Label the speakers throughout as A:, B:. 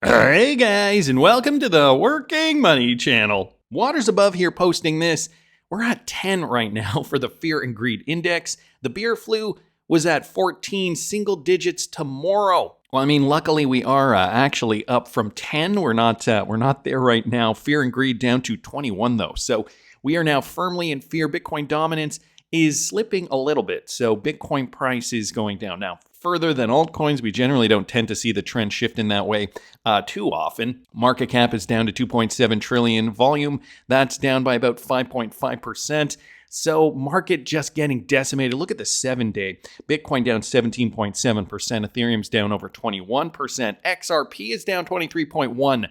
A: Hey guys, and welcome to the Working Money channel. Waters Above here posting this. We're at 10 right now for the Fear and Greed Index. The beer flu was at 14, single digits tomorrow. Well, I mean, luckily we are actually up from 10. We're not there right now. Fear and Greed down to 21 though. So we are now firmly in fear. Bitcoin dominance is slipping a little bit. So Bitcoin price is going down. Now, further than altcoins, we generally don't tend to see the trend shift in that way too often. Market cap is down to 2.7 trillion. Volume, that's down by about 5.5%. So market just getting decimated. Look at the 7-day. Bitcoin down 17.7%. Ethereum's down over 21%. XRP is down 23.1%.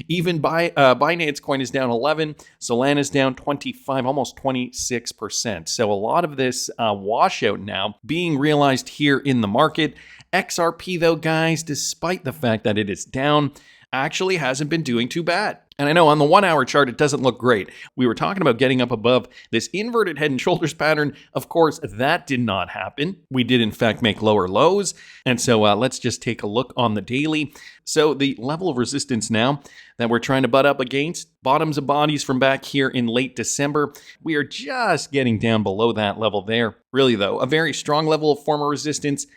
A: Even Binance coin is down 11. Solana's down 25, almost 26%. So a lot of this washout now being realized here in the market. XRP though, guys, despite the fact that it is down, actually hasn't been doing too bad. And I know on the 1-hour chart, it doesn't look great. We were talking about getting up above this inverted head and shoulders pattern. Of course, that did not happen. We did, in fact, make lower lows. And so let's just take a look on the daily. So the level of resistance now that we're trying to butt up against, bottoms of bodies from back here in late December, we are just getting down below that level there. Really, though, a very strong level of former resistance,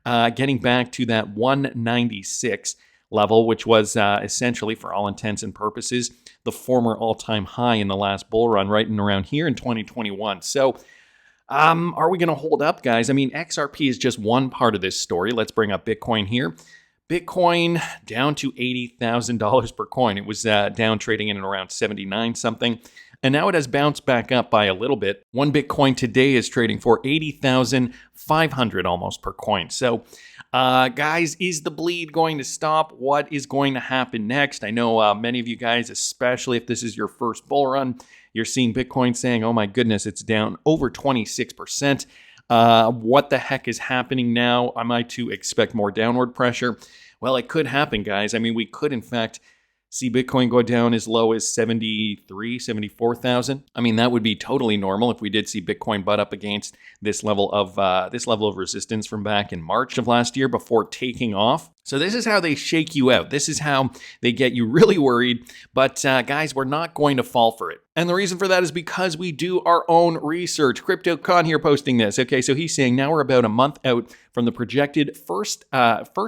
A: getting back to that 196 level, which was essentially, for all intents and purposes, the former all-time high in the last bull run, right in around here in 2021. So are we going to hold up, guys? I mean, XRP is just one part of this story. Let's bring up Bitcoin here. Bitcoin down to $80,000 per coin. It was down trading in around 79 something. And now it has bounced back up by a little bit. One Bitcoin today is trading for $80,500 almost per coin. So, guys, is the bleed going to stop? What is going to happen next? I know many of you guys, especially if this is your first bull run, you're seeing Bitcoin saying, oh my goodness, it's down over 26%. What the heck is happening now? Am I to expect more downward pressure? Well, it could happen, guys. I mean, we could, in fact, see Bitcoin go down as low as 74,000. I mean, that would be totally normal if we did see Bitcoin butt up against this level of resistance from back in March of last year before taking off. So this is how they shake you out. This is how they get you really worried. But guys, we're not going to fall for it. And the reason for that is because we do our own research. CryptoCon here posting this. Okay, so he's saying now we're about a month out from the projected first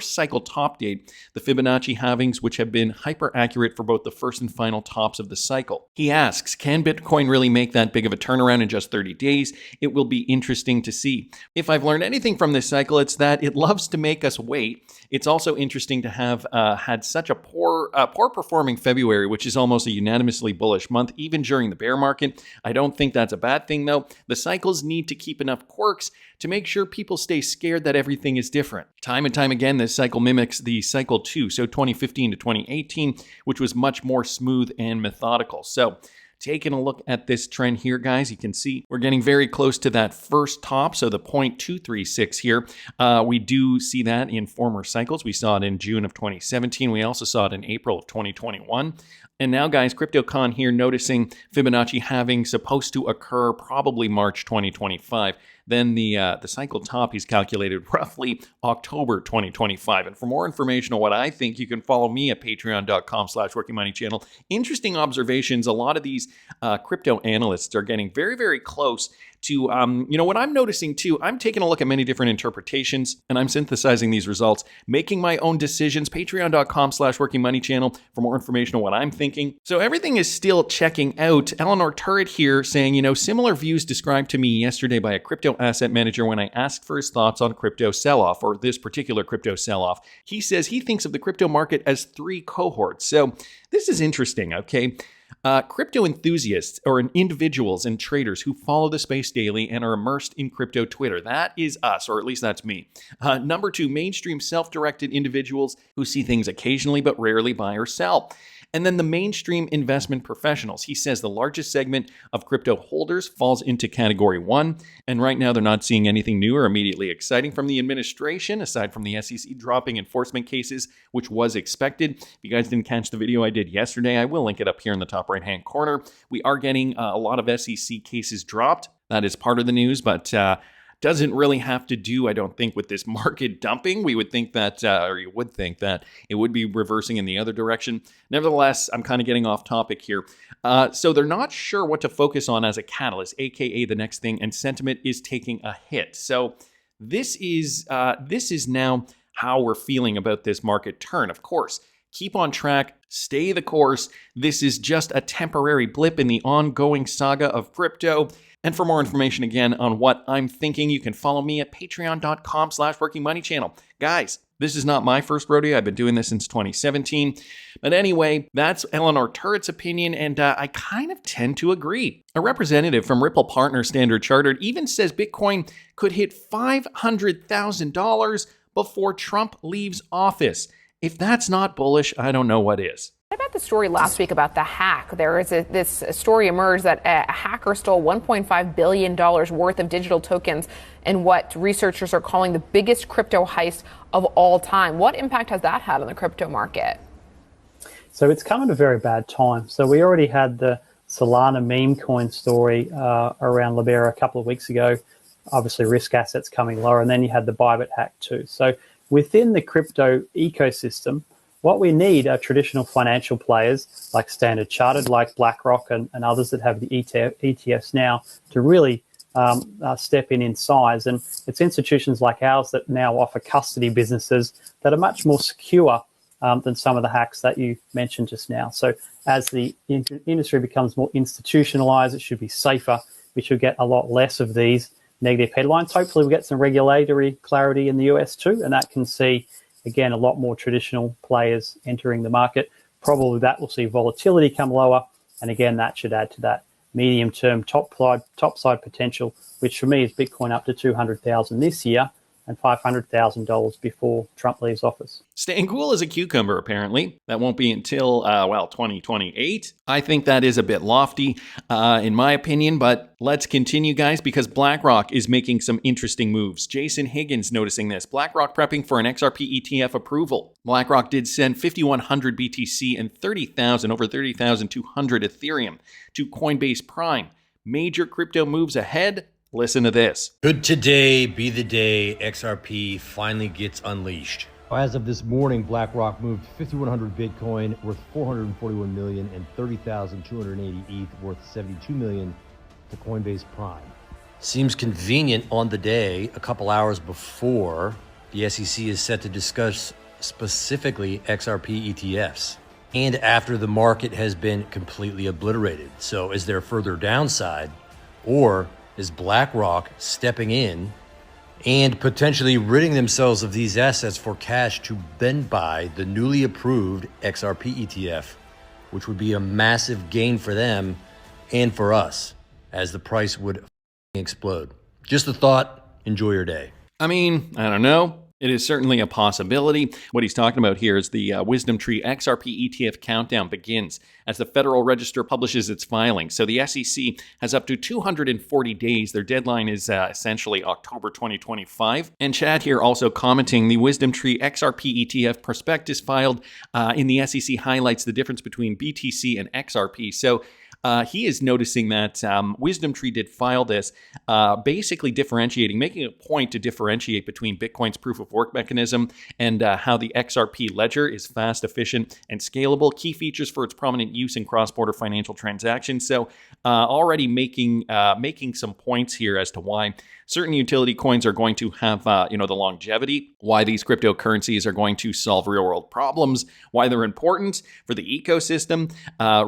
A: cycle top date, the Fibonacci halvings, which have been hyper accurate for both the first and final tops of the cycle. He asks, can Bitcoin really make that big of a turnaround in just 30 days? It will be interesting to see. If I've learned anything from this cycle, it's that it loves to make us wait. It's also interesting to have had such a poor performing February, which is almost a unanimously bullish month, even during the bear market. I don't think that's a bad thing, though. The cycles need to keep enough quirks to make sure people stay scared that everything is different. Time and time again, this cycle mimics the cycle 2, so 2015 to 2018, which was much more smooth and methodical. So, taking a look at this trend here, guys, you can see we're getting very close to that first top, so the 0.236 here. We do see that in former cycles. We saw it in June of 2017. We also saw it in April of 2021. And now, guys, CryptoCon here noticing Fibonacci halving supposed to occur probably March 2025. Then the cycle top he's calculated roughly October 2025. And for more information on what I think, you can follow me at patreon.com/workingmoneychannel. Interesting observations. A lot of these crypto analysts are getting very, very close to, what I'm noticing too. I'm taking a look at many different interpretations and I'm synthesizing these results, making my own decisions. Patreon.com/workingmoneychannel for more information on what I'm thinking. So everything is still checking out. Eleanor Turret here saying, similar views described to me yesterday by a crypto asset manager when I asked for his thoughts on crypto sell-off, or this particular crypto sell-off. He says he thinks of the crypto market as 3 cohorts. So this is interesting, okay? Crypto enthusiasts or individuals and traders who follow the space daily and are immersed in crypto Twitter. That is us, or at least that's me. Number 2, mainstream self-directed individuals who see things occasionally but rarely buy or sell. And then the mainstream investment professionals. He says the largest segment of crypto holders falls into category 1. And right now they're not seeing anything new or immediately exciting from the administration, aside from the SEC dropping enforcement cases, which was expected. If you guys didn't catch the video I did yesterday, I will link it up here in the top right-hand corner. We are getting a lot of SEC cases dropped. That is part of the news, but doesn't really have to do, I don't think, with this market dumping. We would think that, or you would think that it would be reversing in the other direction. Nevertheless, I'm kind of getting off topic here. So they're not sure what to focus on as a catalyst, aka the next thing, and sentiment is taking a hit. So this is now how we're feeling about this market turn. Of course, keep on track, stay the course. This is just a temporary blip in the ongoing saga of crypto. And for more information, again, on what I'm thinking, you can follow me at patreon.com/workingmoneychannel. Guys, this is not my first rodeo. I've been doing this since 2017. But anyway, that's Eleanor Turret's opinion, and I kind of tend to agree. A representative from Ripple Partners Standard Chartered even says Bitcoin could hit $500,000 before Trump leaves office. If that's not bullish, I don't know what is.
B: What about the story last week about the hack? There is this story emerged that a hacker stole $1.5 billion worth of digital tokens in what researchers are calling the biggest crypto heist of all time. What impact has that had on the crypto market?
C: So it's come at a very bad time. So we already had the Solana meme coin story around Libera a couple of weeks ago. Obviously, risk assets coming lower, and then you had the Bybit hack too. So within the crypto ecosystem, what we need are traditional financial players like Standard Chartered, like BlackRock and others that have the ETFs now to really step in size. And it's institutions like ours that now offer custody businesses that are much more secure than some of the hacks that you mentioned just now. So as the industry becomes more institutionalized, it should be safer. We should get a lot less of these negative headlines. Hopefully we'll get some regulatory clarity in the US too, and that can see, again, a lot more traditional players entering the market. Probably that will see volatility come lower, and again, that should add to that medium-term top side potential, which for me is Bitcoin up to $200,000 this year and $500,000 before Trump leaves office.
A: Staying cool as a cucumber, apparently. That won't be until, 2028. I think that is a bit lofty, in my opinion, but let's continue, guys, because BlackRock is making some interesting moves. Jason Higgins noticing this. BlackRock prepping for an XRP ETF approval. BlackRock did send 5,100 BTC and over 30,200 Ethereum to Coinbase Prime. Major crypto moves ahead. Listen to this.
D: Could today be the day XRP finally gets unleashed?
E: As of this morning, BlackRock moved 5,100 Bitcoin worth $441 million and 30,280 ETH worth $72 million to Coinbase Prime.
D: Seems convenient on the day, a couple hours before the SEC is set to discuss specifically XRP ETFs, and after the market has been completely obliterated. So is there further downside, or is BlackRock stepping in and potentially ridding themselves of these assets for cash to then buy the newly approved XRP ETF, which would be a massive gain for them and for us, as the price would explode? Just a thought. Enjoy your day.
A: I mean, I don't know. It is certainly a possibility. What he's talking about here is the Wisdom Tree XRP ETF countdown begins as the Federal Register publishes its filing. So the SEC has up to 240 days. Their deadline is essentially October 2025. And Chad here also commenting, the Wisdom Tree XRP ETF prospectus filed in the SEC highlights the difference between BTC and XRP. So he is noticing that Wisdom Tree did file this, basically differentiating, making a point to differentiate between Bitcoin's proof of work mechanism and how the XRP ledger is fast, efficient, and scalable. Key features for its prominent use in cross-border financial transactions. So already making some points here as to why certain utility coins are going to have the longevity, why these cryptocurrencies are going to solve real-world problems, why they're important for the ecosystem,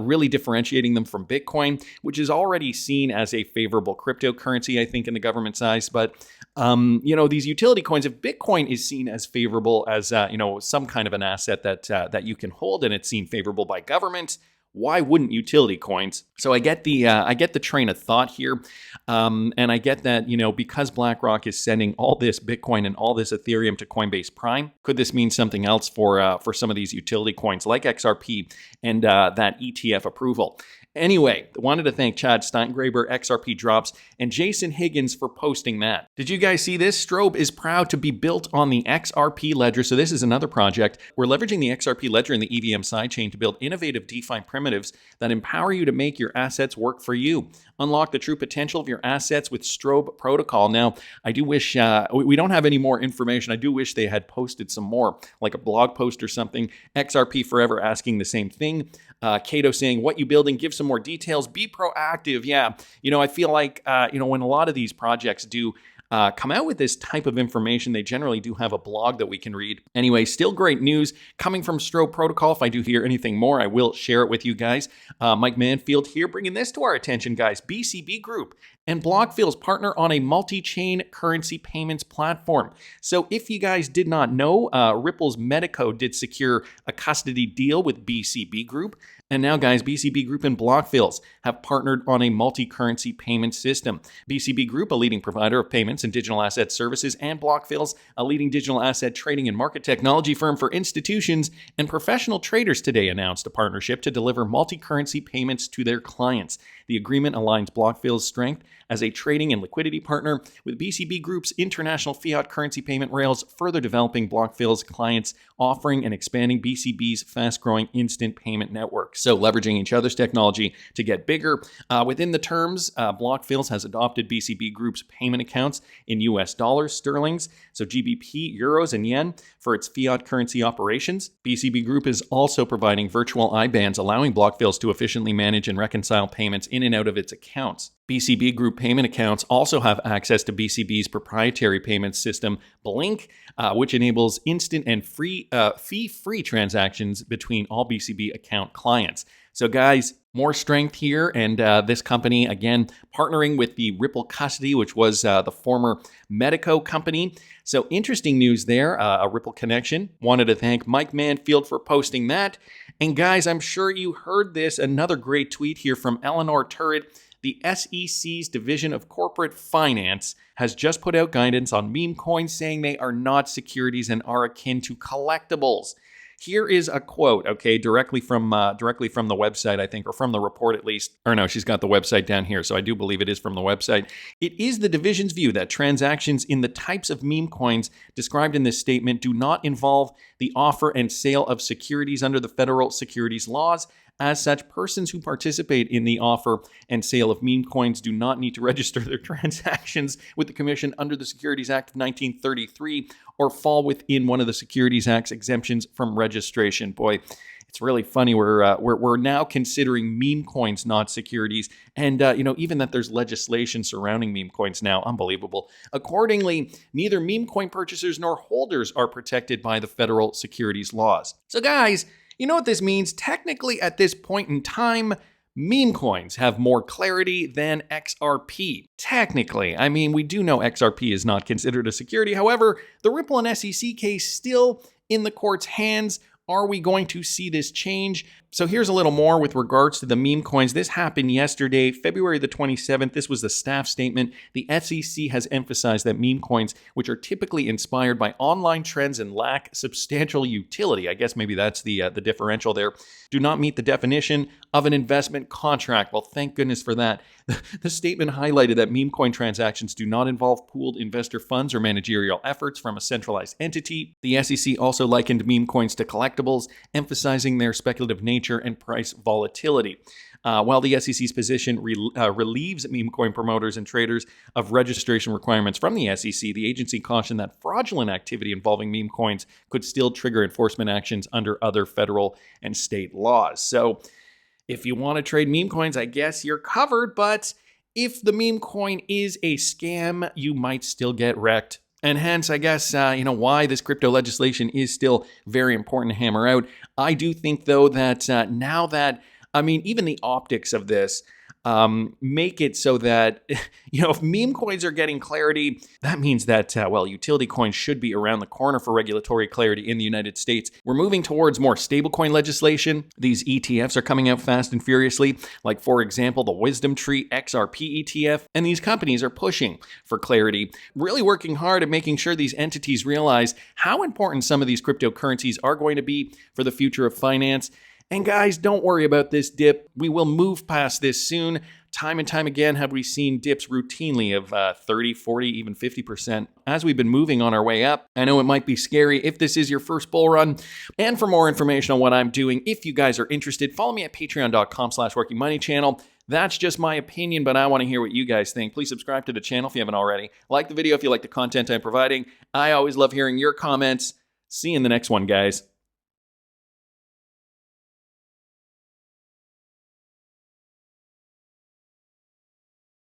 A: really differentiating them from Bitcoin, which is already seen as a favorable cryptocurrency, I think, in the government's eyes. But these utility coins, if Bitcoin is seen as favorable as some kind of an asset that you can hold, and it's seen favorable by government, why wouldn't utility coins? So I get the train of thought here, and I get that because BlackRock is sending all this Bitcoin and all this Ethereum to Coinbase Prime, could this mean something else for some of these utility coins like XRP and that ETF approval? Anyway, wanted to thank Chad Steingraber, XRP Drops, and Jason Higgins for posting that. Did you guys see this? Strobe is proud to be built on the XRP ledger. So this is another project. We're leveraging the XRP ledger and the EVM sidechain to build innovative DeFi primitives that empower you to make your assets work for you. Unlock the true potential of your assets with Strobe protocol. Now, I do wish, we don't have any more information. I do wish they had posted some more, like a blog post or something. XRP Forever asking the same thing. Cato saying, what you building? Give some more details. Be proactive. Yeah. I feel like, when a lot of these projects do come out with this type of information, they generally do have a blog that we can read. Anyway, still great news coming from Strobe Protocol. If I do hear anything more, I will share it with you guys. Mike Manfield here bringing this to our attention, guys. BCB Group and BlockFields partner on a multi-chain currency payments platform. So if you guys did not know, Ripple's Medico did secure a custody deal with BCB Group. And now, guys, BCB Group and BlockFields have partnered on a multi-currency payment system. BCB Group, a leading provider of payments and digital asset services, and BlockFields, a leading digital asset trading and market technology firm for institutions and professional traders, today announced a partnership to deliver multi-currency payments to their clients. The agreement aligns BlockFields' strength as a trading and liquidity partner with BCB Group's international fiat currency payment rails, further developing BlockFields' clients' offering and expanding BCB's fast-growing instant payment network. So leveraging each other's technology to get bigger. Within the terms, BlockFields has adopted BCB Group's payment accounts in US dollars, sterlings, so GBP, euros, and yen for its fiat currency operations. BCB Group is also providing virtual IBANs, allowing BlockFields to efficiently manage and reconcile payments in and out of its accounts. BCB Group payment accounts also have access to BCB's proprietary payment system, Blink, which enables instant and fee-free transactions between all BCB account clients. So guys, more strength here, and this company, again, partnering with the Ripple Custody, which was the former Medico company. So interesting news there, a Ripple connection. Wanted to thank Mike Manfield for posting that. And guys, I'm sure you heard this, another great tweet here from Eleanor Turret. The SEC's Division of Corporate Finance has just put out guidance on meme coins, saying they are not securities and are akin to collectibles. Here is a quote, okay, directly from the website, I think, or from the report at least. Or no, she's got the website down here, so I do believe it is from the website. It is the division's view that transactions in the types of meme coins described in this statement do not involve the offer and sale of securities under the federal securities laws. As such, persons who participate in the offer and sale of meme coins do not need to register their transactions with the Commission under the Securities Act of 1933 or fall within one of the Securities Act's exemptions from registration. Boy, it's really funny. We're now considering meme coins not securities, and even that there's legislation surrounding meme coins now. Unbelievable. Accordingly, neither meme coin purchasers nor holders are protected by the federal securities laws. So, guys, you know what this means? Technically, at this point in time, meme coins have more clarity than XRP. Technically, I mean, we do know XRP is not considered a security. However, the Ripple and SEC case still in the court's hands. Are we going to see this change? So here's a little more with regards to the meme coins. This happened yesterday, February the 27th. This was the staff statement. The SEC has emphasized that meme coins, which are typically inspired by online trends and lack substantial utility, I guess maybe that's the differential there, do not meet the definition of an investment contract. Well, thank goodness for that. The statement highlighted that meme coin transactions do not involve pooled investor funds or managerial efforts from a centralized entity. The SEC also likened meme coins to collectibles, emphasizing their speculative nature and price volatility. While the SEC's position relieves meme coin promoters and traders of registration requirements from the SEC, the agency cautioned that fraudulent activity involving meme coins could still trigger enforcement actions under other federal and state laws. So if you want to trade meme coins, I guess you're covered, but if the meme coin is a scam, you might still get wrecked. And hence, I guess, why this crypto legislation is still very important to hammer out. I do think, though, that now that, even the optics of this make it so that, if meme coins are getting clarity, that means that, utility coins should be around the corner for regulatory clarity in the United States. We're moving towards more stablecoin legislation. These ETFs are coming out fast and furiously, like, for example, the Wisdom Tree XRP ETF. And these companies are pushing for clarity, really working hard at making sure these entities realize how important some of these cryptocurrencies are going to be for the future of finance. And guys, don't worry about this dip. We will move past this soon. Time and time again have we seen dips routinely of 30, 40, even 50% as we've been moving on our way up. I know it might be scary if this is your first bull run. And for more information on what I'm doing, if you guys are interested, follow me at patreon.com/workingmoney-channel. That's just my opinion, but I want to hear what you guys think. Please subscribe to the channel if you haven't already. Like the video if you like the content I'm providing. I always love hearing your comments. See you in the next one, guys.